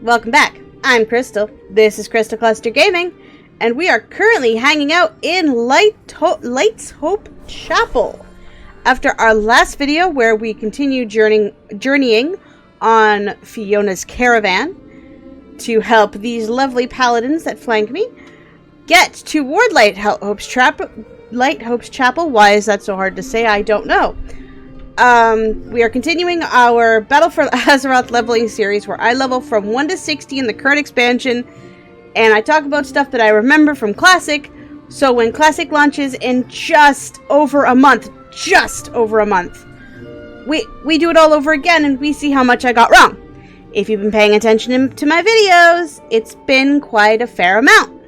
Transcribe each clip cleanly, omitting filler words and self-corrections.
welcome back. I'm Crystal. This is Crystal Cluster Gaming, and we are currently hanging out in Lights Hope Chaple. After our last video where we continued journeying on Fiona's caravan to help these lovely paladins that flank me get toward Lights Hope Chaple. Why is that so hard to say? I don't know. We are continuing our Battle for Azeroth leveling series where I level from 1 to 60 in the current expansion, and I talk about stuff that I remember from Classic. So when Classic launches in just over a month, we do it all over again and we see how much I got wrong. If you've been paying attention to my videos, it's been quite a fair amount.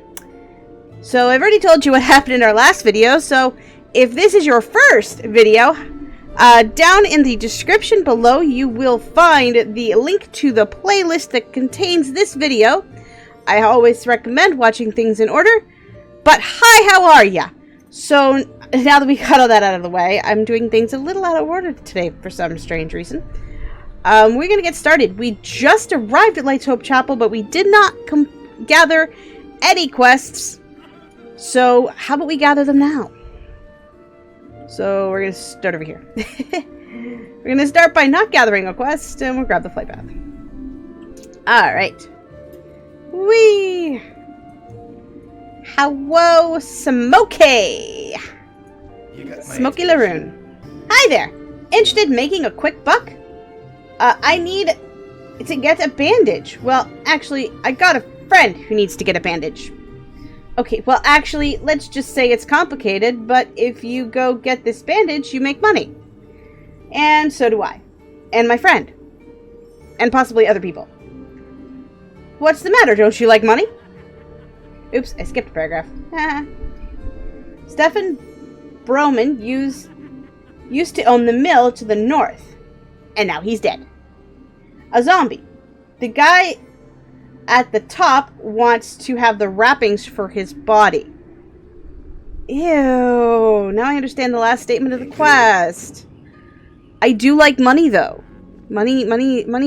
So I've already told you what happened in our last video, so if this is your first video, down in the description below, you will find the link to the playlist that contains this video. I always recommend watching things in order. But hi, how are ya? So, now that we got all that out of the way, I'm doing things a little out of order today for some strange reason. We're gonna get started. We just arrived at Lights Hope Chaple, but we did not gather any quests. So, how about we gather them now? So we're going to start over here. We're going to start by not gathering a quest, and we'll grab the flight path. Alright. Whee! Hello, Smokey! Smokey Laroon. Hi there! Interested in making a quick buck? I need to get a bandage. Well, actually, I got a friend who needs to get a bandage. Okay, well, actually, let's just say it's complicated, but if you go get this bandage, you make money. And so do I. And my friend. And possibly other people. What's the matter? Don't you like money? Oops, I skipped a paragraph. Stefan Broman used to own the mill to the north. And now he's dead. A zombie. The guy at the top wants to have the wrappings for his body. Ew. Now I understand the last statement of the quest. I do like money, though. Money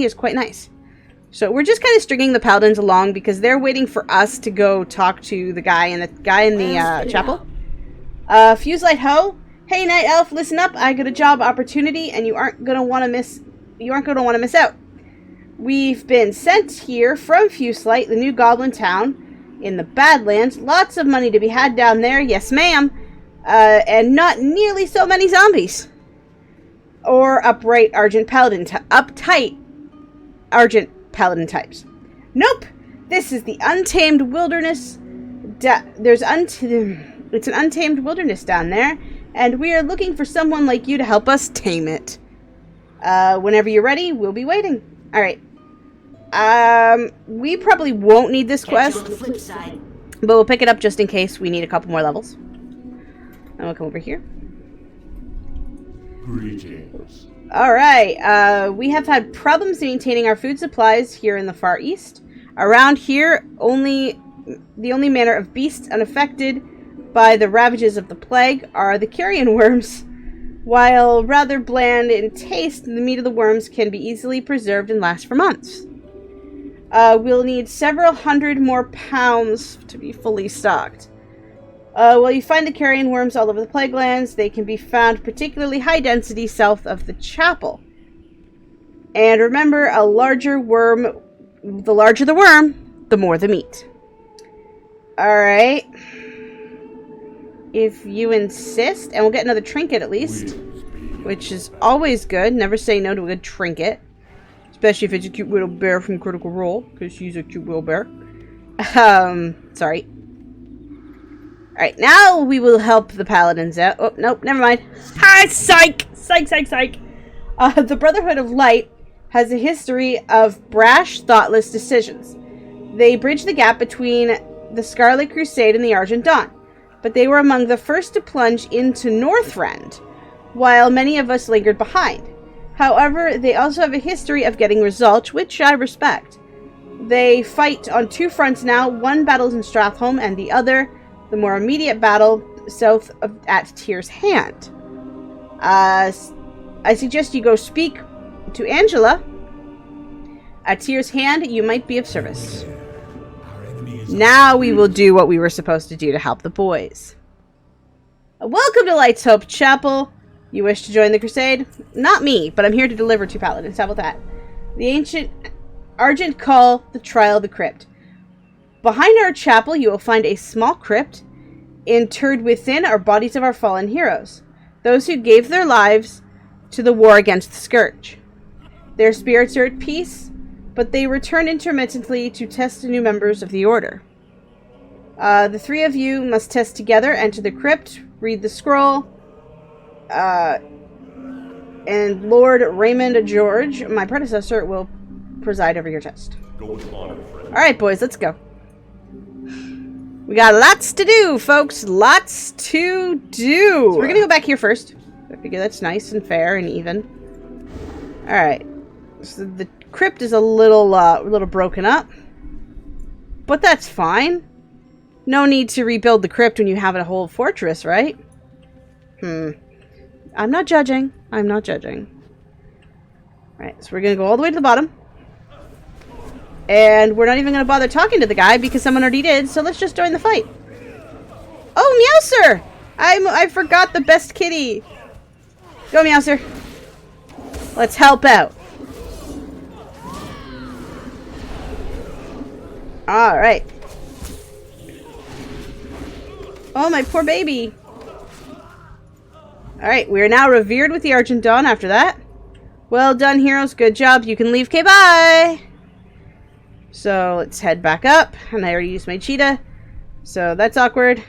is quite nice. So we're just kind of stringing the paladins along because they're waiting for us to go talk to the guy in the chapel. Fuse Light Ho. Hey, Night Elf, listen up. I got a job opportunity, and you aren't gonna want to miss out. We've been sent here from Fuselight, the new goblin town in the Badlands. Lots of money to be had down there, yes ma'am. And not nearly so many zombies. Or uptight Argent Paladin types. Nope! This is the untamed wilderness. It's an untamed wilderness down there, and we are looking for someone like you to help us tame it. Whenever you're ready, we'll be waiting. Alright. We probably won't need this quest, but we'll pick it up just in case we need a couple more levels. And we'll come over here. Greetings. Alright, we have had problems maintaining our food supplies here in the Far East. Around here, the only manner of beasts unaffected by the ravages of the plague are the carrion worms. While rather bland in taste, the meat of the worms can be easily preserved and last for months. We'll need several hundred more pounds to be fully stocked. Well, you find the carrion worms all over the plague lands. They can be found particularly high density south of the chapel. And remember, the larger the worm, the more the meat. Alright. If you insist, and we'll get another trinket at least, which is always good. Never say no to a good trinket. Especially if it's a cute little bear from Critical Role, because she's a cute little bear. Sorry. Alright, now we will help the paladins out. Oh, nope, never mind. Ah, psych! Psych. The Brotherhood of Light has a history of brash, thoughtless decisions. They bridge the gap between the Scarlet Crusade and the Argent Dawn, but they were among the first to plunge into Northrend, while many of us lingered behind. However, they also have a history of getting results, which I respect. They fight on two fronts now. One battles in Strathholm, and the other, the more immediate battle, south at Tyr's Hand. I suggest you go speak to Angela At Tyr's hand, you might be of service. Now we will do what we were supposed to do to help the boys. Welcome to Lights Hope Chaple. You wish to join the crusade? Not me, but I'm here to deliver 2 paladins. How about that? The ancient Argent call the trial of the crypt. Behind our chapel, you will find a small crypt. Interred within are bodies of our fallen heroes, those who gave their lives to the war against the Scourge. Their spirits are at peace, but they return intermittently to test new members of the Order. The 3 of you must test together, enter the crypt, read the scroll, and Lord Raymond George, my predecessor, will preside over your test. Alright, boys, let's go. We got lots to do, folks. Lots to do. So we're gonna go back here first. I figure that's nice and fair and even. Alright. So the crypt is a little broken up. But that's fine. No need to rebuild the crypt when you have a whole fortress, right? I'm not judging. I'm not judging. Alright, so we're gonna go all the way to the bottom. And we're not even going to bother talking to the guy because someone already did, so let's just join the fight. Oh, Meowser! I forgot the best kitty. Go, Meowser. Let's help out. Alright. Oh, my poor baby. Alright, we are now revered with the Argent Dawn after that. Well done, heroes. Good job. You can leave. Okay, bye! So let's head back up. And I already used my cheetah. So that's awkward.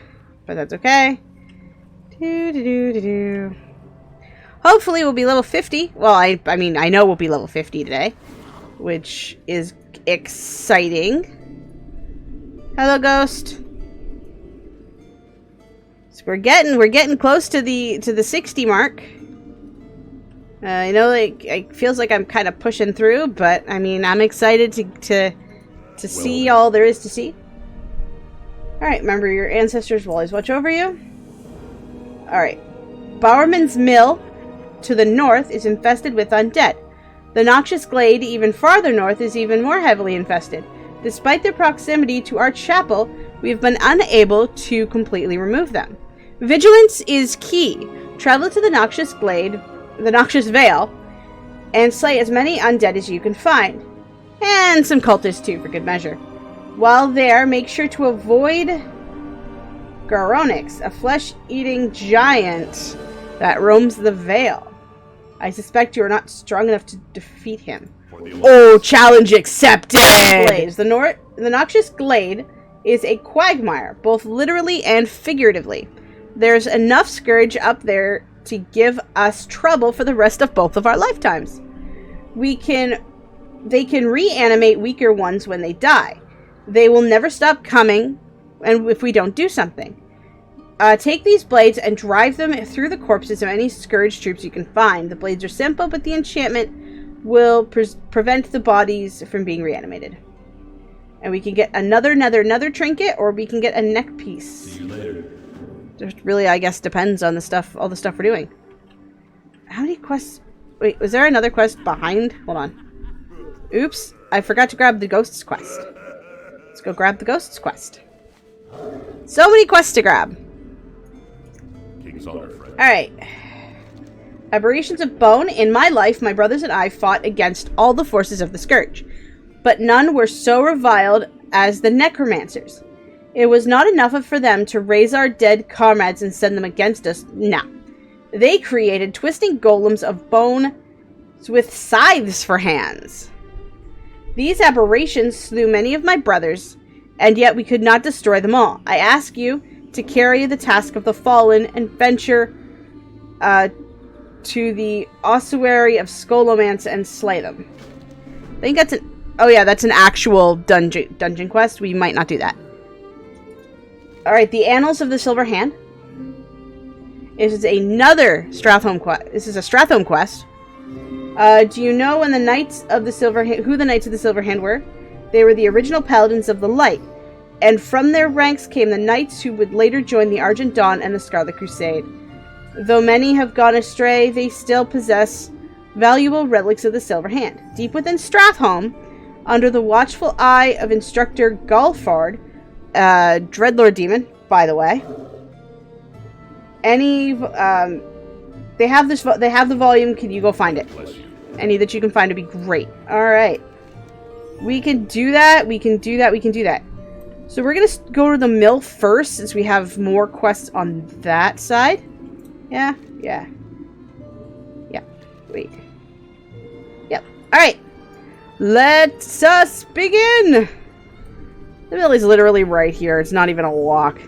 But that's okay. Hopefully we'll be level 50. Well, I mean, I know we'll be level 50 today. Which is exciting. Hello, Ghost. So we're getting close to the 60 mark. You know, like, it feels like I'm kind of pushing through, but I mean, I'm excited to see all there is to see. Alright, remember your ancestors will always watch over you. Alright. Bowerman's Mill to the north is infested with undead. The Noxious Glade even farther north is even more heavily infested. Despite their proximity to our chapel, we have been unable to completely remove them. Vigilance is key. Travel to the Noxious Glade, the Noxious Vale, and slay as many undead as you can find. And some cultists too, for good measure. While there, make sure to avoid Garonix, a flesh-eating giant that roams the Vale. I suspect you are not strong enough to defeat him. Oh, challenge accepted! The Noxious Glade is a quagmire, both literally and figuratively. There's enough Scourge up there to give us trouble for the rest of both of our lifetimes. They can reanimate weaker ones when they die. They will never stop coming, and if we don't do something. Take these blades and drive them through the corpses of any Scourge troops you can find. The blades are simple, but the enchantment will prevent the bodies from being reanimated. And we can get another trinket, or we can get a neck piece. See you later. Just really, I guess, depends on all the stuff we're doing. How many quests? Wait, was there another quest behind? Hold on. Oops, I forgot to grab the Ghost's quest. Let's go grab the Ghost's quest. So many quests to grab. Alright. Aberrations of bone. In my life, my brothers and I fought against all the forces of the Scourge. But none were so reviled as the necromancers. It was not enough for them to raise our dead comrades and send them against us. No. They created twisting golems of bone with scythes for hands. These aberrations slew many of my brothers, and yet we could not destroy them all. I ask you to carry the task of the fallen and venture to the ossuary of Skolomance and slay them. I think that's an... Oh yeah, that's an actual dungeon quest. We might not do that. Alright, the Annals of the Silver Hand. This is another Strathholm quest. This is a Strathholm quest. Do you know when the Knights of the Silver Hand, who the Knights of the Silver Hand were? They were the original Paladins of the Light, and from their ranks came the knights who would later join the Argent Dawn and the Scarlet Crusade. Though many have gone astray, they still possess valuable relics of the Silver Hand. Deep within Strathholm, Under the watchful eye of Instructor Galfard, Dreadlord Demon, by the way. Any, they have this, they have the volume. Can you go find it? Any that you can find would be great. Alright. We can do that. We can do that. We can do that. So we're going to go to the mill first, since we have more quests on that side. Yeah. Yeah. Yeah. Wait. Yep. Alright. Let us begin! The mill is literally right here. It's not even a walk.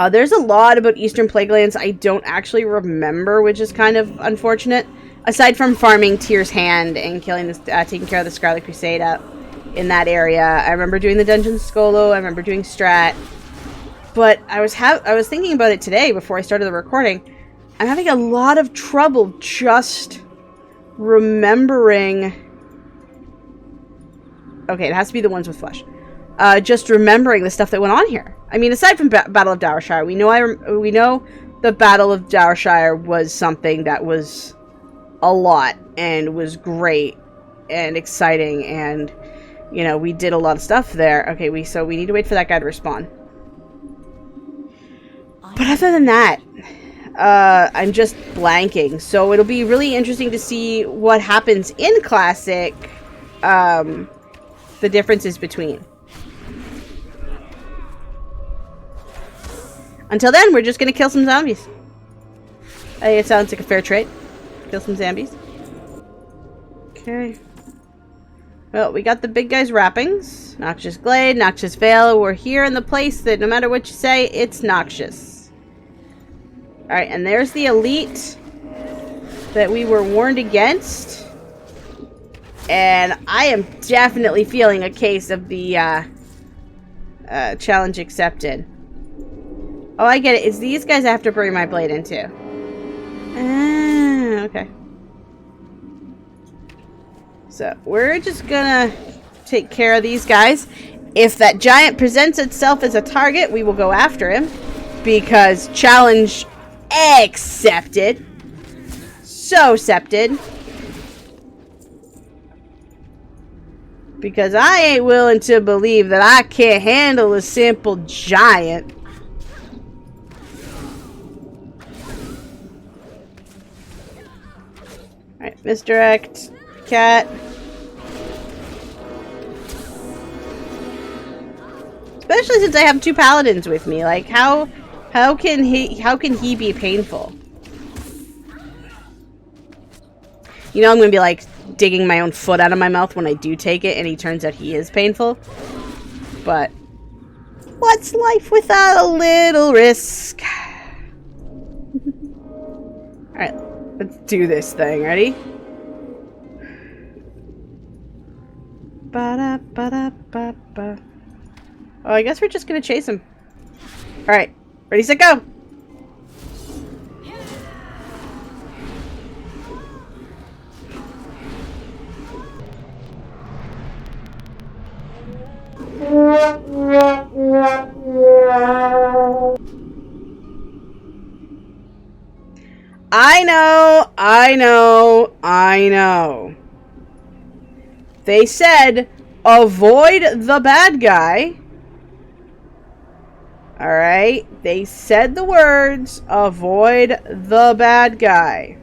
There's a lot about Eastern Plaguelands I don't actually remember, which is kind of unfortunate. Aside from farming Tyr's Hand and killing this, taking care of the Scarlet Crusade out in that area. I remember doing the Dungeon Skolo. I remember doing Strat. But I was thinking about it today before I started the recording. I'm having a lot of trouble just remembering. Okay, it has to be the ones with flesh. Just remembering the stuff that went on here. I mean, aside from Battle of Dowershire, we know the Battle of Dowershire was something that was a lot and was great and exciting, and you know, we did a lot of stuff there. Okay, so we need to wait for that guy to respawn. But other than that, I'm just blanking. So it'll be really interesting to see what happens in Classic, the differences between. Until then, we're just gonna kill some zombies. It sounds like a fair trade. Kill some zombies. Okay. Well, we got the big guy's wrappings. Noxious Glade, Noxious Veil. We're here in the place that no matter what you say, it's noxious. Alright, and there's the elite that we were warned against. And I am definitely feeling a case of the challenge accepted. Oh, I get it. It's these guys I have to bury my blade into. Ah, okay. So, we're just gonna take care of these guys. If that giant presents itself as a target, we will go after him. Because challenge accepted. So accepted. Because I ain't willing to believe that I can't handle a simple giant. Alright, misdirect. Cat. Especially since I have two paladins with me. Like, how can he be painful? You know, I'm gonna be like digging my own foot out of my mouth when I do take it, and he turns out he is painful. But what's life without a little risk? Alright, let's do this thing. Ready? Ba-da-ba-da-ba-ba. Oh, I guess we're just gonna chase him. Alright, ready, set, go! I know. They said, avoid the bad guy. Alright? They said the words, avoid the bad guy.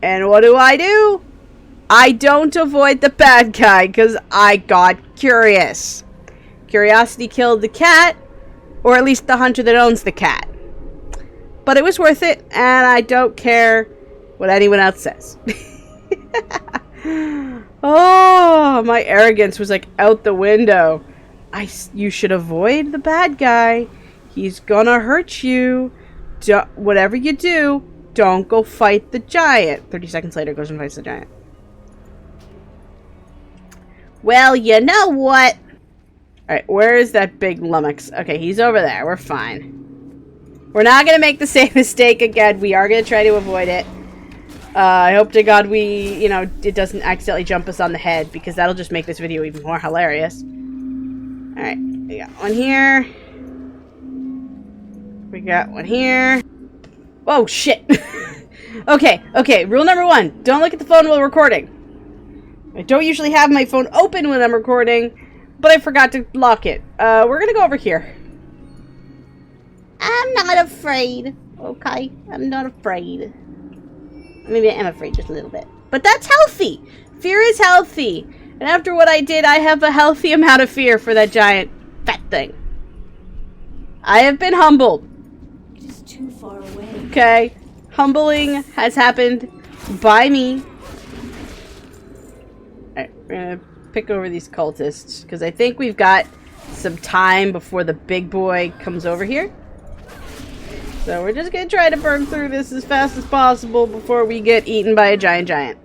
And what do? I don't avoid the bad guy, because I got curious. Curiosity killed the cat, or at least the hunter that owns the cat. But it was worth it, and I don't care what anyone else says. Oh, my arrogance was like out the window. You should avoid the bad guy. He's gonna hurt you. Whatever you do, don't go fight the giant. 30 seconds later, goes and fights the giant. Well, you know what? Alright, where is that big lummox? Okay, he's over there. We're fine. We're not gonna make the same mistake again. We are gonna try to avoid it. I hope to God it doesn't accidentally jump us on the head, because that'll just make this video even more hilarious. Alright, we got one here. We got one here. Oh, shit. Okay, rule number 1. Don't look at the phone while recording. I don't usually have my phone open when I'm recording, but I forgot to lock it. We're gonna go over here. I'm not afraid. Okay? I'm not afraid. Maybe I am afraid just a little bit. But that's healthy! Fear is healthy! And after what I did, I have a healthy amount of fear for that giant fat thing. I have been humbled. It is too far away. Okay? Humbling has happened by me. Alright, we're gonna pick over these cultists, because I think we've got some time before the big boy comes over here. So we're just gonna try to burn through this as fast as possible before we get eaten by a giant.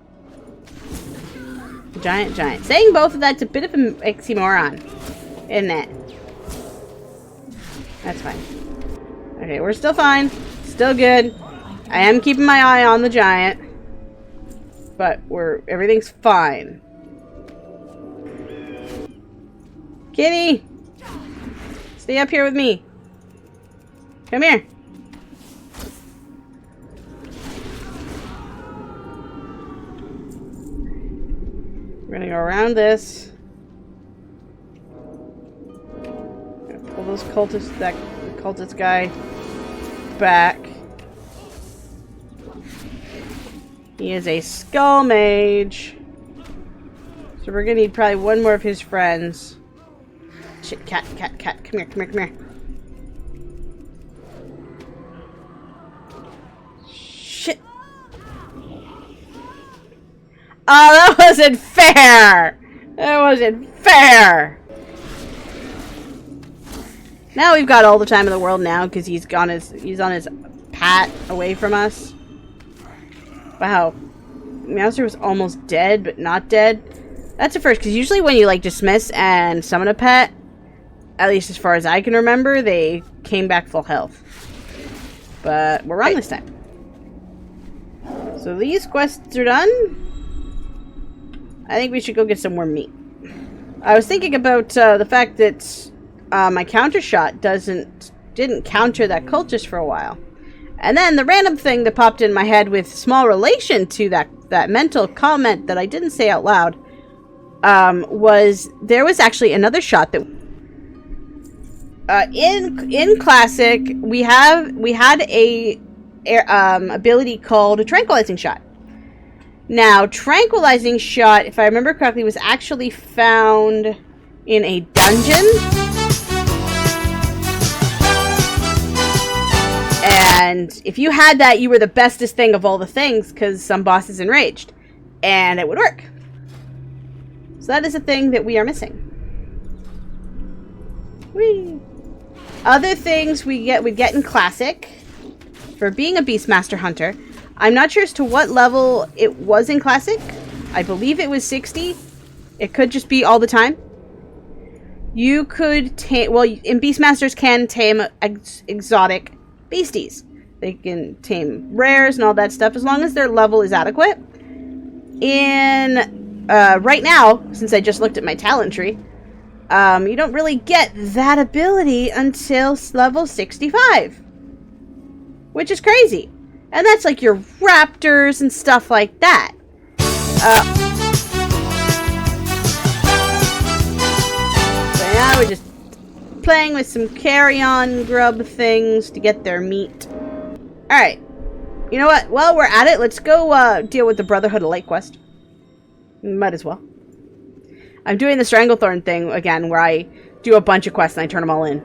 Giant. Saying both of that's a bit of an oxymoron, isn't it? That's fine. Okay, we're still fine. Still good. I am keeping my eye on the giant. But everything's fine. Kitty! Stay up here with me. Come here. We're gonna go around this. Gonna pull those cultist guy back. He is a skull mage. So we're gonna need probably one more of his friends. Shit, cat. Come here. Shit. Oh, that wasn't fair! That wasn't fair! Now we've got all the time in the world now, because he's on his pat away from us. Wow. Mouser was almost dead, but not dead. That's a first, because usually when you, like, dismiss and summon a pet, at least as far as I can remember, they came back full health. But we're wrong this time. So these quests are done. I think we should go get some more meat. I was thinking about the fact that my counter shot didn't counter that cultist for a while. And then the random thing that popped in my head with small relation to that mental comment that I didn't say out loud was there was actually another shot that in classic we had a ability called a tranquilizing shot. Now, tranquilizing shot, if I remember correctly, was actually found in a dungeon. And if you had that, you were the bestest thing of all the things, because some boss is enraged. And it would work. So that is a thing that we are missing. Whee! Other things we get in Classic, for being a Beastmaster Hunter, I'm not sure as to what level it was in Classic. I believe it was 60. It could just be all the time. You could tame... Well, and Beastmasters can tame exotic beasties. They can tame rares and all that stuff as long as their level is adequate. In... right now, since I just looked at my talent tree, you don't really get that ability until level 65. Which is crazy. And that's like your raptors and stuff like that. So yeah, we're just playing with some carrion grub things to get their meat. Alright. You know what? While we're at it, let's go deal with the Brotherhood of Light quest. Might as well. I'm doing the Stranglethorn thing again, where I do a bunch of quests and I turn them all in.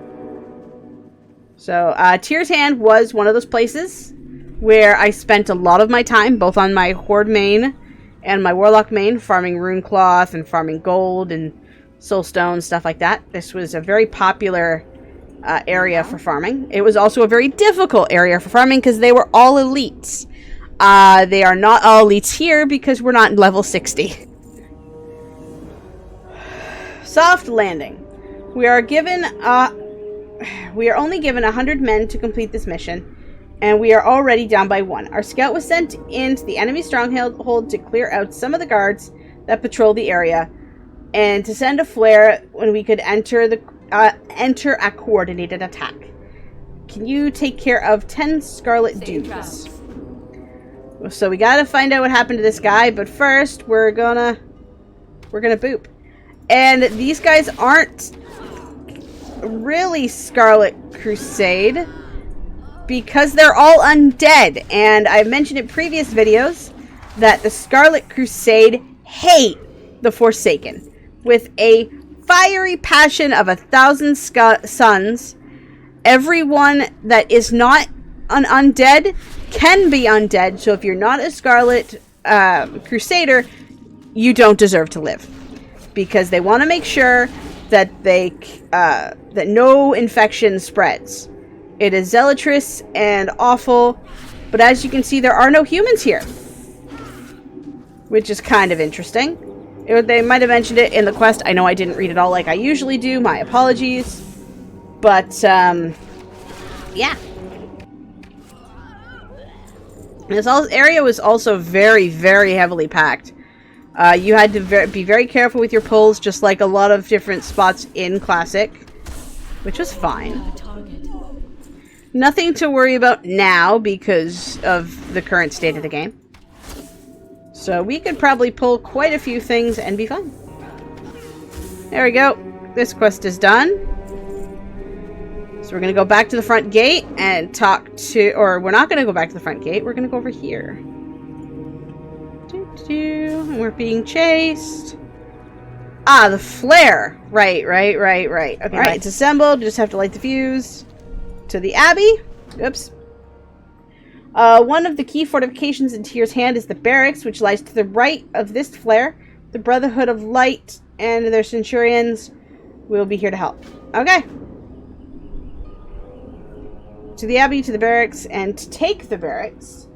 So, Tyr's Hand was one of those places where I spent a lot of my time, both on my Horde main and my Warlock main, farming rune cloth and farming gold and soulstone, stuff like that. This was a very popular area for farming. It was also a very difficult area for farming because they were all elites. They are not all elites here because we're not level 60. Soft landing. We are only given 100 men to complete this mission. And we are already down by 1. Our scout was sent into the enemy stronghold to clear out some of the guards that patrol the area, and to send a flare when we could enter a coordinated attack. Can you take care of 10 Scarlet dudes? So we gotta find out what happened to this guy, but first we're gonna We're gonna boop. And these guys aren't really Scarlet Crusade because they're all undead. And I've mentioned in previous videos that the Scarlet Crusade hate the Forsaken with a fiery passion of 1,000 suns. Everyone that is not an undead can be undead. So if you're not a Scarlet Crusader, you don't deserve to live. Because they want to make sure that that no infection spreads. It is zealotrous and awful, but as you can see, there are no humans here, which is kind of interesting. They might have mentioned it in the quest. I know I didn't read it all like I usually do. My apologies. But yeah. This area was also very, very heavily packed. You had to be very careful with your pulls, just like a lot of different spots in Classic, which was fine. Nothing to worry about now because of the current state of the game. So we could probably pull quite a few things and be fine. There we go. This quest is done. So we're going to go back to the front gate and talk to... Or we're not going to go back to the front gate. We're going to go over here. And we're being chased. Ah, the flare. Right. Okay, right. It's assembled. Just have to light the fuse. To the Abbey. Oops. One of the key fortifications in Tyr's hand is the barracks, which lies to the right of this flare. The Brotherhood of Light and their centurions will be here to help. Okay. To the Abbey, to the barracks, and to take the barracks.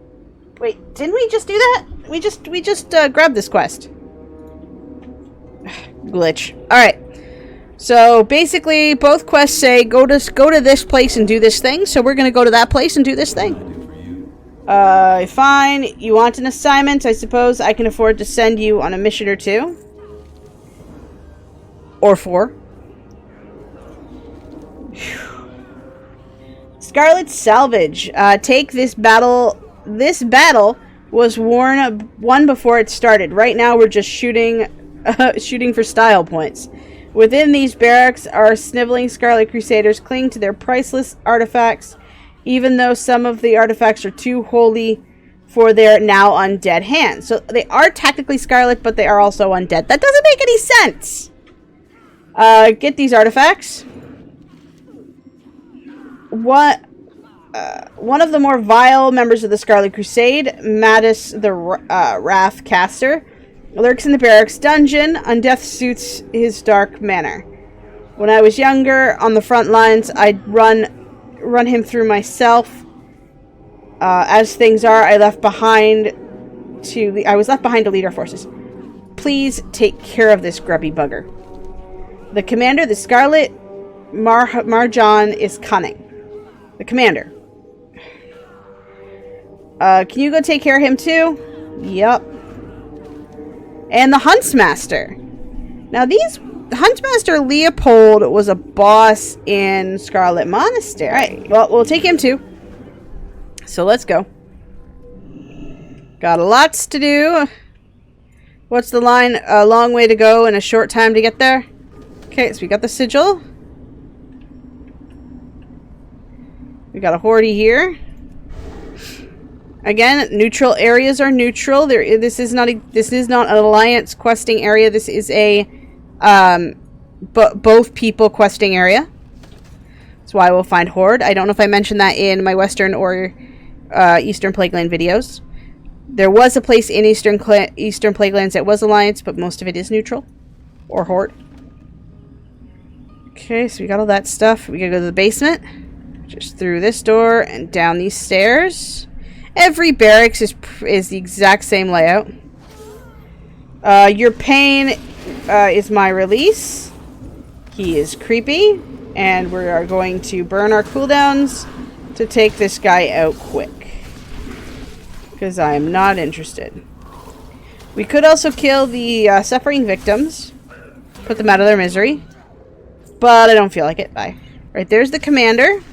Wait, didn't we just do that? We just grabbed this quest. Glitch. Alright. So basically both quests say go to this place and do this thing, so we're gonna go to that place and do this thing. Fine. You want an assignment? I suppose I can afford to send you on a mission or two. Or 4. Whew. Scarlet Salvage. Take this battle. This battle was won before it started. Right now we're just shooting for style points. Within these barracks are sniveling Scarlet Crusaders cling to their priceless artifacts, even though some of the artifacts are too holy for their now undead hands. So they are technically Scarlet, but they are also undead. That doesn't make any sense. Get these artifacts. One of the more vile members of the Scarlet Crusade, Mattis the Wrathcaster, lurks in the barracks dungeon. Undeath suits his dark manner. When I was younger, on the front lines, I'd run him through myself. As things are, I was left behind to lead our forces. Please take care of this grubby bugger. The commander, the Scarlet Marjan, is cunning. The commander. Can you go take care of him too? Yup. And the Huntsmaster. Now Huntsmaster Leopold was a boss in Scarlet Monastery. Alright, well, we'll take him too. So let's go. Got lots to do. What's the line? A long way to go and a short time to get there. Okay, so we got the sigil. We got a Horde here. Again, neutral areas are neutral. This is not an alliance questing area. This is a both people questing area. That's why we'll find Horde. I don't know if I mentioned that in my Western or Eastern Plagueland videos. There was a place in Eastern Plaguelands that was alliance, but most of it is neutral or Horde. Okay, so we got all that stuff. We gotta go to the basement. Just through this door and down these stairs. Every barracks is the exact same layout. Your pain is my release. He is creepy. And we are going to burn our cooldowns to take this guy out quick. Because I am not interested. We could also kill the suffering victims. Put them out of their misery. But I don't feel like it. Bye. Right, there's the commander.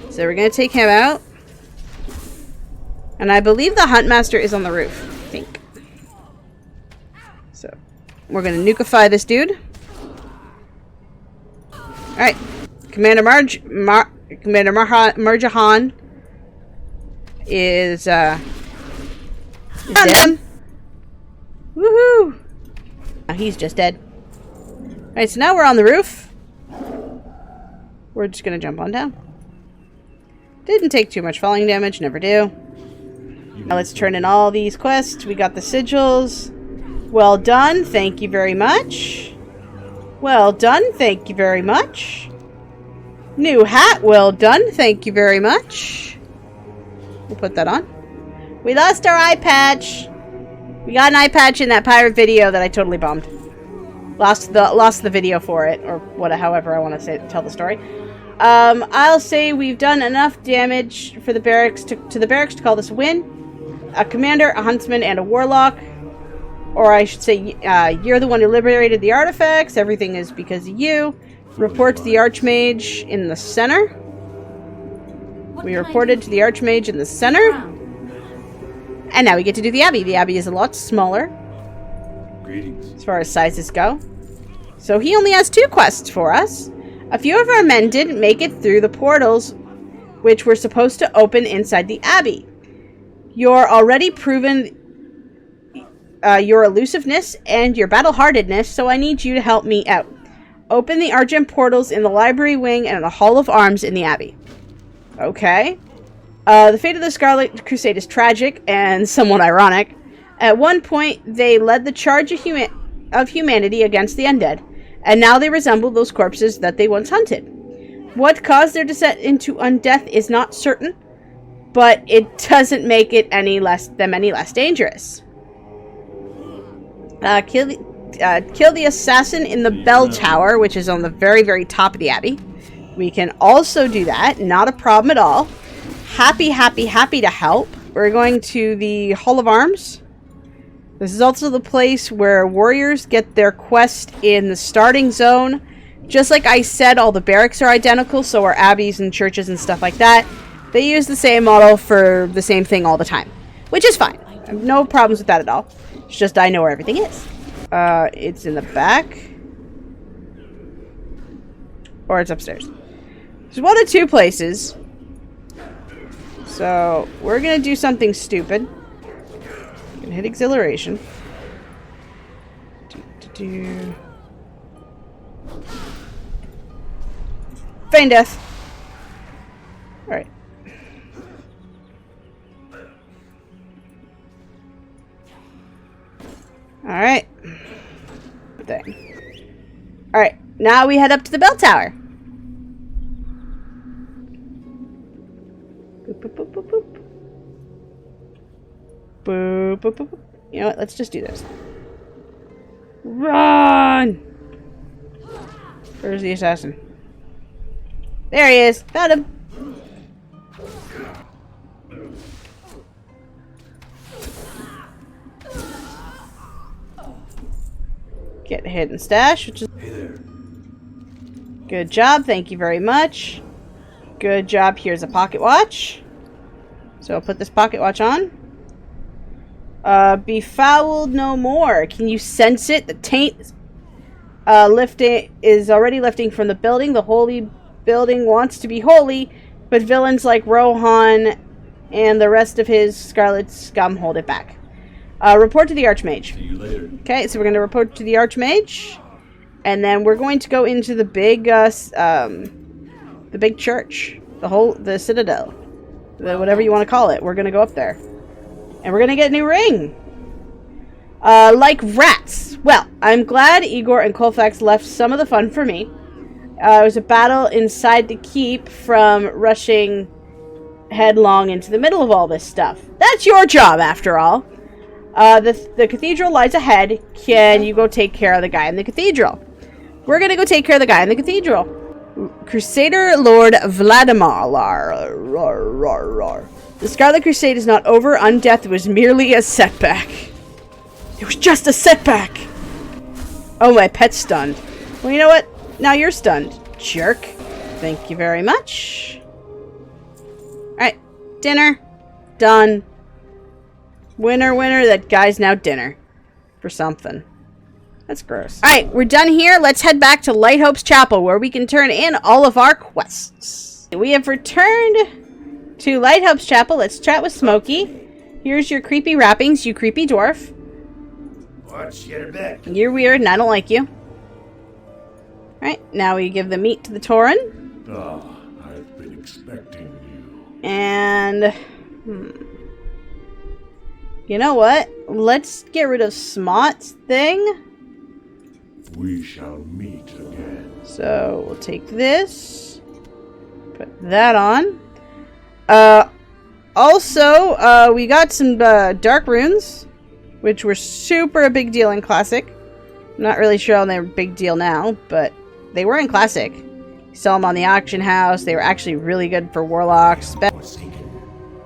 So we're going to take him out. And I believe the Huntmaster is on the roof. I think. So We're gonna nukify this dude. Alright. Commander Marjahan is dead. Woohoo! Now he's just dead. Alright, so now we're on the roof. We're just gonna jump on down. Didn't take too much falling damage, never do. Now let's turn in all these quests. We got the sigils. Well done, thank you very much. Well done, thank you very much. New hat, well done, thank you very much. We'll put that on. We lost our eye patch. We got an eye patch in that pirate video that I totally bombed. Lost the video for it, or however I want to tell the story. I'll say we've done enough damage for the barracks to the barracks to call this a win. A commander, a huntsman, and a warlock. Or I should say, you're the one who liberated the artifacts. Everything is because of you. Report to the Archmage in the center. We reported to the Archmage in the center. And now we get to do the Abbey. The Abbey is a lot smaller. Greetings. As far as sizes go. So he only has 2 quests for us. A few of our men didn't make it through the portals, which were supposed to open inside the Abbey. You're already proven your elusiveness and your battle-heartedness, so I need you to help me out. Open the Argent portals in the library wing and the Hall of Arms in the Abbey. Okay. The fate of the Scarlet Crusade is tragic and somewhat ironic. At one point, they led the charge of humanity against the undead, and now they resemble those corpses that they once hunted. What caused their descent into undeath is not certain, but it doesn't make it any less dangerous. Kill the assassin in the bell tower, which is on the very, very top of the Abbey. We can also do that. Not a problem at all. Happy to help. We're going to the Hall of Arms. This is also the place where warriors get their quest in the starting zone. Just like I said, all the barracks are identical, so are abbeys and churches and stuff like that. They use the same model for the same thing all the time, which is fine. I have no problems with that at all. It's just I know where everything is. It's in the back. Or it's upstairs. There's 1 of 2 places. So, we're gonna do something stupid. Gonna hit exhilaration. Feign death. Alright. Alright. Alright, now we head up to the bell tower. Boop, boop, boop, boop, boop. Boop, boop, boop, boop. You know what? Let's just do this. Run! Where's the assassin? There he is. Found him. Get a hidden stash, which is... Hey there. Good job. Thank you very much. Good job. Here's a pocket watch. So I'll put this pocket watch on. Befouled no more. Can you sense it? The taint is already lifting from the building. The holy building wants to be holy, but villains like Rohan and the rest of his Scarlet scum hold it back. Report to the Archmage. See you later. Okay, so we're going to report to the Archmage, and then we're going to go into the big church, the citadel, whatever you want to call it. We're going to go up there, and we're going to get a new ring. Like rats. Well, I'm glad Igor and Colfax left some of the fun for me. It was a battle inside the keep from rushing headlong into the middle of all this stuff. That's your job, after all. The cathedral lies ahead. Can you go take care of the guy in the cathedral? We're gonna go take care of the guy in the cathedral. Crusader Lord Vladimir. The Scarlet Crusade is not over. Undeath was merely a setback. It was just a setback. Oh, my pet's stunned. Well, you know what? Now you're stunned, jerk. Thank you very much. Alright, dinner. Done. Winner, winner, that guy's now dinner. For something. That's gross. Alright, we're done here. Let's head back to Lights Hope Chaple, where we can turn in all of our quests. We have returned to Lights Hope Chaple. Let's chat with Smokey. Here's your creepy wrappings, you creepy dwarf. Watch, get her back. You're weird and I don't like you. Alright, now we give the meat to the Tauren. Ah, I've been expecting you. And... you know what? Let's get rid of Smot's thing. We shall meet again. So, we'll take this. Put that on. Also, we got some dark runes, which were super a big deal in Classic. I'm not really sure how they're a big deal now, but they were in Classic. You sell them on the auction house. They were actually really good for Warlocks.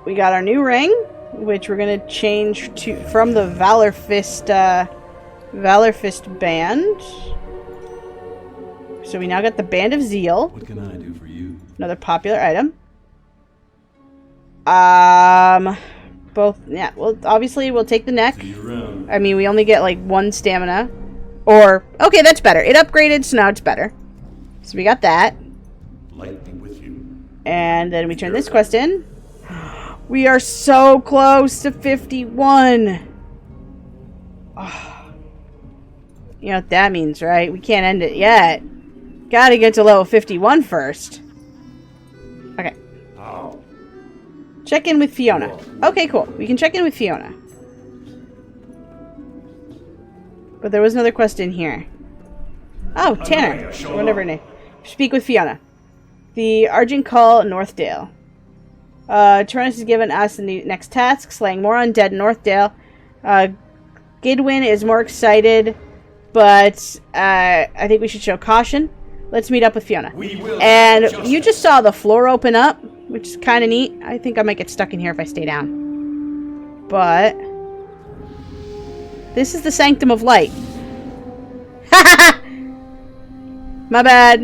We got our new ring, which we're going to change to from the Valor Fist band. So we now got the Band of Zeal. What can I do for you? Another popular item. Both, yeah, well, obviously we'll take the neck. See you around. I mean, we only get like 1 stamina. Or, okay, that's better. It upgraded, so now it's better. So we got that. Light be with you. And then we turn this quest in. We are so close to 51. Oh. You know what that means, right? We can't end it yet. Gotta get to level 51 first. Okay. How? Check in with Fiona. Okay, cool. We can check in with Fiona. But there was another quest in here. Oh, Tanner. Whatever her name. Speak with Fiona. The Argent Call, Northdale. Turnus has given us the next task, slaying more undead in Northdale. Gidwin is more excited, but I think we should show caution. Let's meet up with Fiona. And you just saw the floor open up, which is kind of neat. I think I might get stuck in here if I stay down. But this is the Sanctum of Light. My bad.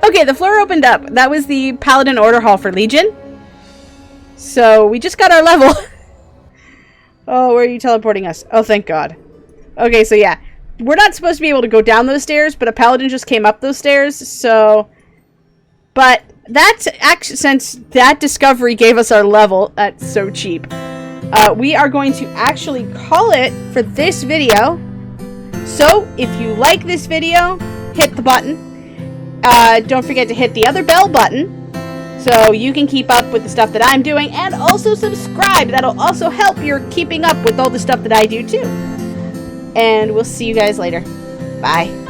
Okay, the floor opened up. That was the Paladin Order Hall for Legion. So we just got our level. Oh, where are you teleporting us? Oh, thank God. Okay, so yeah. We're not supposed to be able to go down those stairs, but a paladin just came up those stairs, so... But that's actually, since that discovery gave us our level, that's so cheap. We are going to actually call it for this video. So, if you like this video, hit the button. Don't forget to hit the other bell button, so you can keep up with the stuff that I'm doing, and also subscribe. That'll also help you're keeping up with all the stuff that I do too. And we'll see you guys later. Bye.